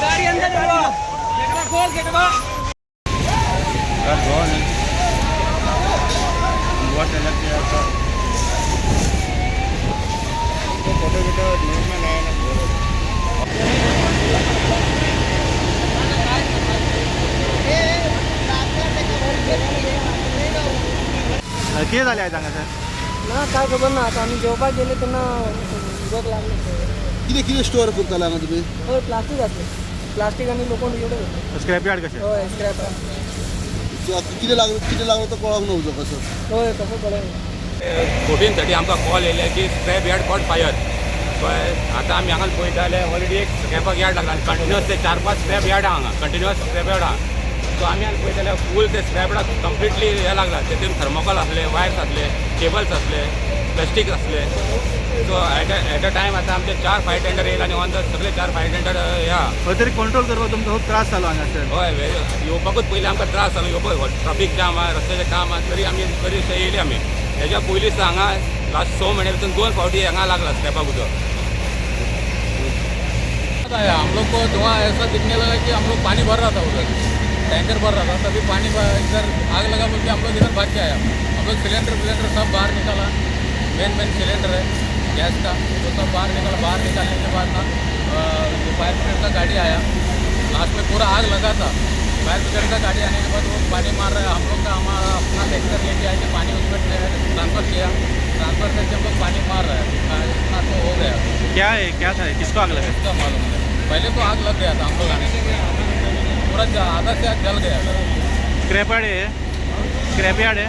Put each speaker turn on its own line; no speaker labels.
गाड़ी अंदर चलो, गेटवा खोल गेटवा।
फोटो न्यूज में नया ना
किती झाले आहे सांगा सर?
ना काय खबर ना, आता आम्ही जेवपाक गेले त्यांना जग लागले.
किती किती स्टोअर करता ना तुम्ही?
हो प्लास्टिक असते, प्लास्टिक आणि लोखंड एवढे होते.
स्क्रॅप यार्ड कसे?
हो स्क्रॅप.
किती लागलं तर कळलं नव्हतं कसं?
होय कसं कळेल.
बोटींसाठी आमकां कॉल येयले की स्क्रॅप यार्ड कॉट फायर. कळ्ळें? आतां आमी हांगा पळयताले ऑलरेडी एक स्क्रॅपाक यार्ड लागला आनी कंटिन्युअस ते 4-5 स्क्रॅप यार्ड हांगा कंटिन्युअस स्क्रॅप यार्ड आहा. सो आमी हांगा पळयताले फूल ते स्क्रॅप यार्डाक कंप्लिटली हे लागला. तेतून थर्मोकॉल असले, वायर्स असले, केबल्स असले, प्लास्टीक असले. सो एट अ टायम आतां आमचे 4 फायर टेंडर येयला आनी ऑन द सगळे 4 फायर टेंडर ह्या
तरी कंट्रोल करपाक तुमकां खूब त्रास जालो हांगा सर.
हय येवपाकूच पयलीं आमकां त्रास जालो. येवपाक ट्रॅफिक जाम आहा, रस्त्याचें काम आहा, तरी आमी बरीशे येयले आमी. हेच्या पयलींच हांगा लास्ट 6 म्हयने भितर 2 फावटी हांगा लागला स्क्रॅपाक उदक.
हम लोग को धुआं ऐसा दिखने लगा कि हम लोग पानी भर रहा था उधर, टैंकर भर रहा था, तभी पानी इधर आग लगा बोल के हम लोग इधर भाग के आया. हम लोग सिलेंडर सब बाहर निकाला. मेन सिलेंडर है गैस का, वो सब बाहर निकाला. बाहर निकालने के बाद ना जो फायर ब्रिगेड का गाड़ी आया. लास्ट में पूरा आग लगा था. फायर ब्रिगेड का गाड़ी आने के बाद वो पानी मार रहा है. हम लोग का हमारा अपना टैंकर लेके आए थे, पानी उसमें ट्रांसफ़र किया. ट्रांसफ़र करके हम लोग पानी मार रहे हैं. इतना तो हो गया.
क्या था किसको आग लगा?
इसका मालूम है. पहले तो आग लग गया था हम लोग आने से, पूरा आधा से आग जल गया.
स्क्रैप यार्ड है? स्क्रैप यार्ड है?